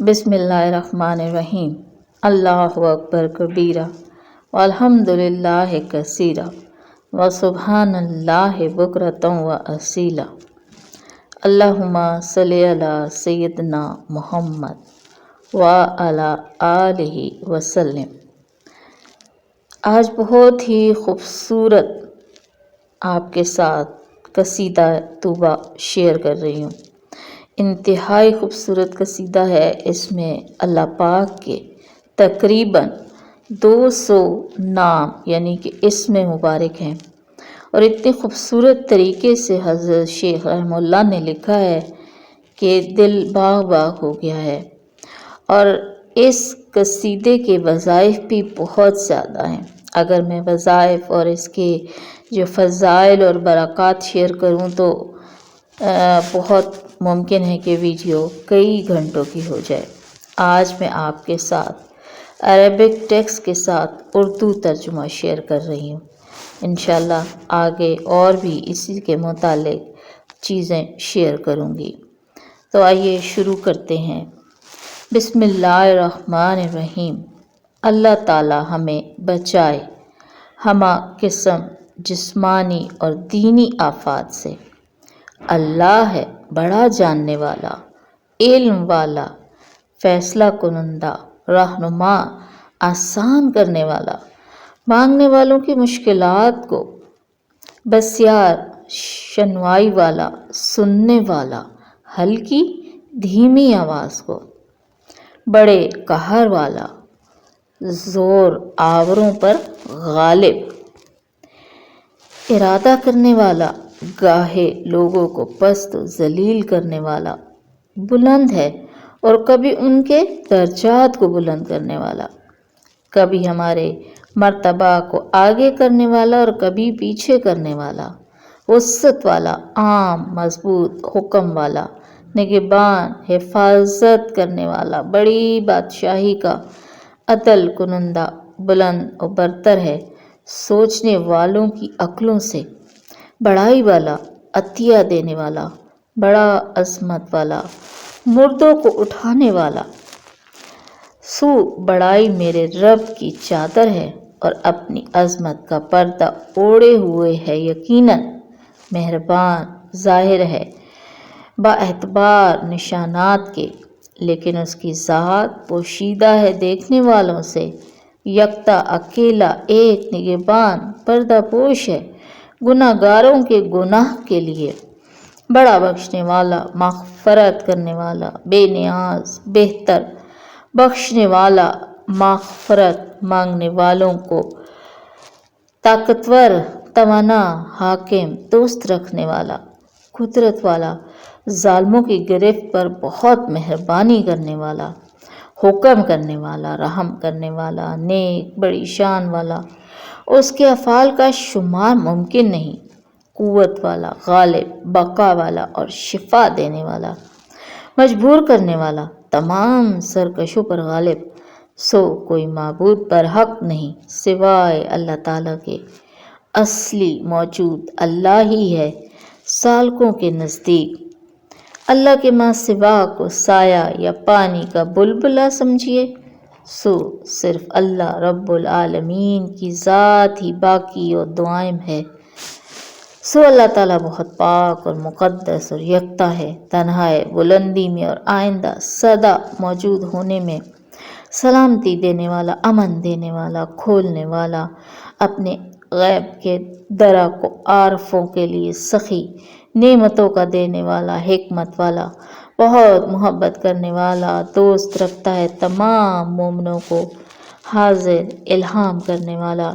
بسم اللہ الرحمن الرحیم۔ اللہ اکبر کبیرہ والحمد للہ کثیرہ وسبحان اللہ بکرۃ واصیلا۔ اللہم صلی علی سیدنا محمد وعلی آلہ وسلم۔ آج بہت ہی خوبصورت آپ کے ساتھ قصیدہ توبہ شیئر کر رہی ہوں۔ انتہائی خوبصورت قصیدہ ہے۔ اس میں اللہ پاک کے تقریباً 200 نام یعنی کہ اسم مبارک ہیں، اور اتنے خوبصورت طریقے سے حضرت شیخ رحمہ اللہ نے لکھا ہے کہ دل باغ باغ ہو گیا ہے۔ اور اس قصیدے کے وظائف بھی بہت زیادہ ہیں۔ اگر میں وظائف اور اس کے جو فضائل اور برکات شیئر کروں تو بہت ممکن ہے کہ ویڈیو کئی گھنٹوں کی ہو جائے۔ آج میں آپ کے ساتھ عربک ٹیکسٹ کے ساتھ اردو ترجمہ شیئر کر رہی ہوں۔ انشاءاللہ آگے اور بھی اسی کے متعلق چیزیں شیئر کروں گی۔ تو آئیے شروع کرتے ہیں۔ بسم اللہ الرحمن الرحیم۔ اللہ تعالی ہمیں بچائے ہمہ قسم جسمانی اور دینی آفات سے۔ اللہ ہے بڑا جاننے والا، علم والا، فیصلہ کنندہ، رہنما، آسان کرنے والا، مانگنے والوں کی مشکلات کو، بسیار شنوائی والا، سننے والا، ہلکی دھیمی آواز کو، بڑے قہر والا، زور آوروں پر غالب، ارادہ کرنے والا، گاہے لوگوں کو پست و ذلیل کرنے والا، بلند ہے اور کبھی ان کے درجات کو بلند کرنے والا، کبھی ہمارے مرتبہ کو آگے کرنے والا اور کبھی پیچھے کرنے والا، وسعت والا، عام مضبوط حکم والا، نگہبان حفاظت کرنے والا، بڑی بادشاہی کا عدل کنندہ، بلند و برتر ہے، سوچنے والوں کی عقلوں سے، بڑائی والا، عطیہ دینے والا، بڑا عظمت والا، مردوں کو اٹھانے والا۔ سو بڑائی میرے رب کی چادر ہے اور اپنی عظمت کا پردہ اوڑھے ہوئے ہے، یقیناً مہربان ظاہر ہے با اعتبار نشانات کے، لیکن اس کی ذات پوشیدہ ہے دیکھنے والوں سے، یکتا اکیلا ایک نگہبان پردہ پوش ہے گناہ گاروں کے گناہ کے لیے، بڑا بخشنے والا، مغفرت کرنے والا، بے نیاز، بہتر، بخشنے والا، مغفرت مانگنے والوں کو، طاقتور، توانا، حاکم، دوست رکھنے والا، قدرت والا، ظالموں کی گرفت پر بہت مہربانی کرنے والا، حکم کرنے والا، رحم کرنے والا، نیک، بڑی شان والا، اس کے افعال کا شمار ممکن نہیں، قوت والا، غالب، بقا والا اور شفا دینے والا، مجبور کرنے والا، تمام سرکشوں پر غالب۔ سو کوئی معبود برحق نہیں سوائے اللہ تعالیٰ کے، اصلی موجود اللہ ہی ہے سالکوں کے نزدیک۔ اللہ کے ماں سوا کو سایہ یا پانی کا بلبلہ سمجھیے، سو صرف اللہ رب العالمین کی ذات ہی باقی و دائم ہے۔ سو اللہ تعالیٰ بہت پاک اور مقدس اور یکتا ہے، تنہا ہے، بلندی میں اور آئندہ سدا موجود ہونے میں، سلامتی دینے والا، امن دینے والا، کھولنے والا، اپنے غیب کے درا کو عارفوں کے لیے سخی، نعمتوں کا دینے والا، حکمت والا، بہت محبت کرنے والا، دوست رکھتا ہے تمام مومنوں کو، حاضر الہام کرنے والا،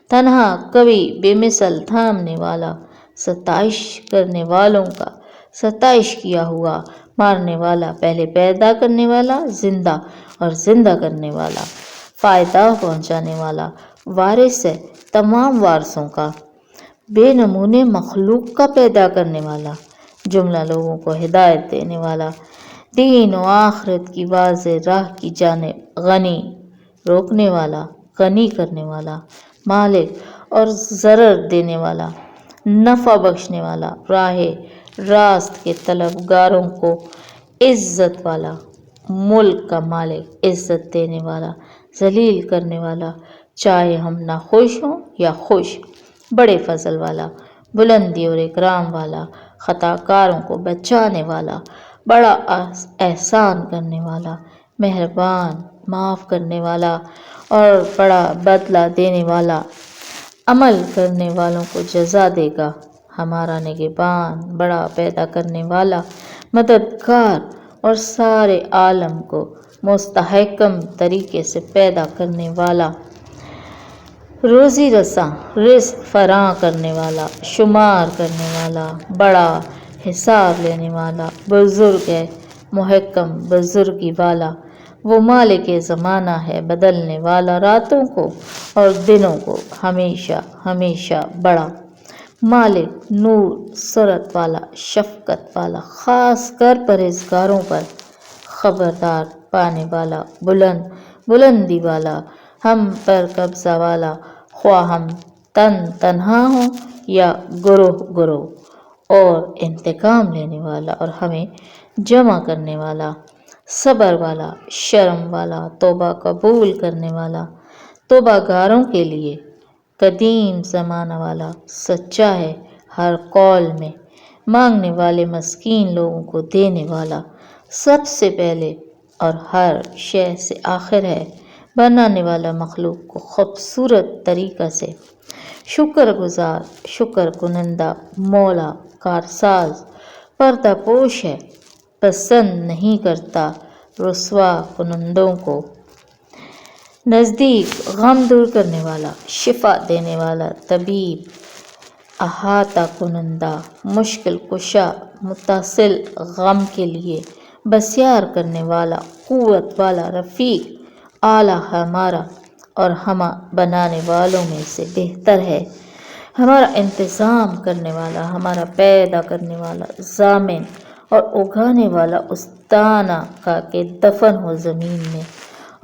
تنہا کبھی بے مثل تھامنے والا، ستائش کرنے والوں کا ستائش کیا ہوا، مارنے والا، پہلے پیدا کرنے والا، زندہ اور زندہ کرنے والا، فائدہ پہنچانے والا، وارث ہے تمام وارثوں کا، بے نمونے مخلوق کا پیدا کرنے والا، جملہ لوگوں کو ہدایت دینے والا، دین و آخرت کی واضح راہ کی جانب غنی، روکنے والا، غنی کرنے والا، مالک اور ضرر دینے والا، نفع بخشنے والا، راہ راست کے طلبگاروں کو عزت والا، ملک کا مالک، عزت دینے والا، ذلیل کرنے والا، چاہے ہم نہ خوش ہوں یا خوش، بڑے فضل والا، بلندی اور اکرام والا، خطا کاروں کو بچانے والا، بڑا احسان کرنے والا، مہربان، معاف کرنے والا اور بڑا بدلہ دینے والا، عمل کرنے والوں کو جزا دے گا۔ ہمارا نگہبان، بڑا پیدا کرنے والا، مددگار اور سارے عالم کو مستحکم طریقے سے پیدا کرنے والا، روزی رساں، رزق فراں کرنے والا، شمار کرنے والا، بڑا حساب لینے والا، بزرگ ہے، محکم بزرگی والا، وہ مالک زمانہ ہے، بدلنے والا راتوں کو اور دنوں کو، ہمیشہ ہمیشہ بڑا، مالک نور، سرت والا، شفقت والا، خاص کر پرہیزگاروں پر خبردار پانے والا، بلندی والا، ہم پر قبضہ والا، خواہ ہم تنہا ہوں یا گروہ گروہ، اور انتقام لینے والا اور ہمیں جمع کرنے والا، صبر والا، شرم والا، توبہ قبول کرنے والا، توبہ گاروں کے لیے، قدیم زمانہ والا، سچا ہے ہر قول میں، مانگنے والے مسکین لوگوں کو دینے والا، سب سے پہلے اور ہر شے سے آخر ہے، بنانے والا مخلوق کو خوبصورت طریقہ سے، شکر گزار، شکر کنندہ، مولا، کارساز، پردہ پوش ہے، پسند نہیں کرتا رسوا کنندوں کو، نزدیک، غم دور کرنے والا، شفا دینے والا، طبیب، احاطہ کنندہ، مشکل کشا، متصل غم کے لیے، بسیار کرنے والا، قوت والا، رفیق، اعلیٰ ہمارا اور ہم بنانے والوں میں سے بہتر ہے، ہمارا انتظام کرنے والا، ہمارا پیدا کرنے والا، ضامن اور اگانے والا، اس دانہ کا کہ دفن ہو زمین میں،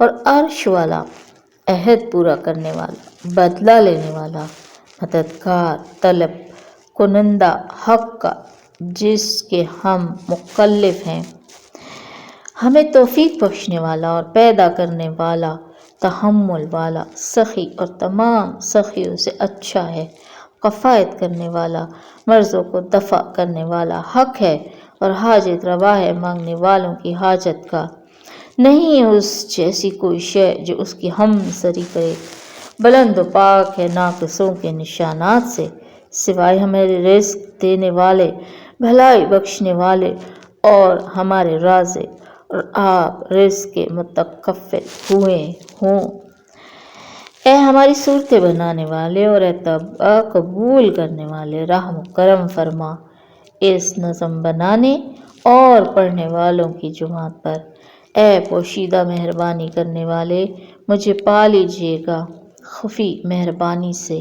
اور عرش والا، عہد پورا کرنے والا، بدلہ لینے والا، مددگار، طلب کنندہ حق کا، جس کے ہم مکلف ہیں، ہمیں توفیق بخشنے والا اور پیدا کرنے والا، تحمل والا، سخی اور تمام سخیوں سے اچھا ہے، کفایت کرنے والا، مرضوں کو دفع کرنے والا، حق ہے اور حاجت روا ہے مانگنے والوں کی حاجت کا، نہیں اس جیسی کوئی شے جو اس کی ہم سری کرے، بلند و پاک ہے ناقصوں کے نشانات سے، سوائے ہمارے رزق دینے والے، بھلائی بخشنے والے اور ہمارے رازق، اور آپ رزق کے متکفل ہوئے ہوں۔ اے ہماری صورتیں بنانے والے اور اتباع قبول کرنے والے، رحم و کرم فرما اس نظم بنانے اور پڑھنے والوں کی جماعت پر، اے پوشیدہ مہربانی کرنے والے، مجھے پا لیجیے گا خفی مہربانی سے،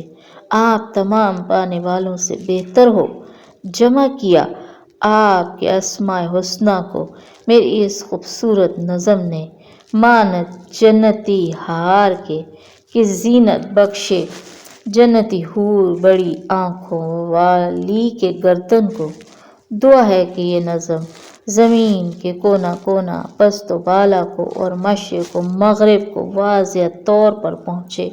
آپ تمام پانے والوں سے بہتر ہو، جمع کیا آپ کے اسماء حسنیٰ کو میری اس خوبصورت نظم نے، مانت جنتی ہار کے کہ زینت بخشے، جنتی حور بڑی آنکھوں والی کے گردن کو، دعا ہے کہ یہ نظم زمین کے کونا کونا، پست و بالا کو اور مشرق و مغرب کو واضح طور پر پہنچے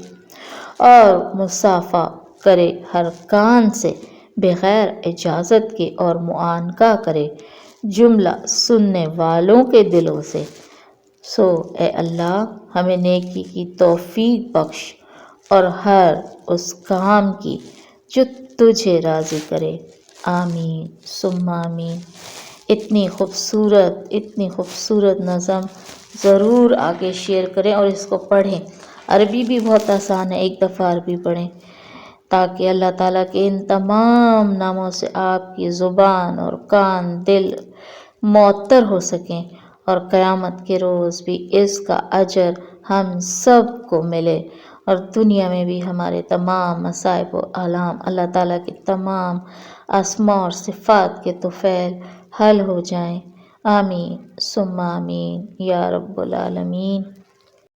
اور مصافحہ کرے ہر کان سے بغیر اجازت کے اور معانقہ کرے جملہ سننے والوں کے دلوں سے، سو اے اللہ ہمیں نیکی کی توفیق بخش اور ہر اس کام کی جو تجھے راضی کرے، آمین ثم آمین۔ اتنی خوبصورت نظم ضرور آگے شیئر کریں اور اس کو پڑھیں، عربی بھی بہت آسان ہے، ایک دفعہ عربی پڑھیں تاکہ اللہ تعالیٰ کے ان تمام ناموں سے آپ کی زبان اور کان دل معطر ہو سکیں اور قیامت کے روز بھی اس کا اجر ہم سب کو ملے، اور دنیا میں بھی ہمارے تمام مصائب و آلام، اللہ تعالیٰ کے تمام اسماء اور صفات کے طفیل حل ہو جائیں، آمین ثم آمین یا رب العالمین۔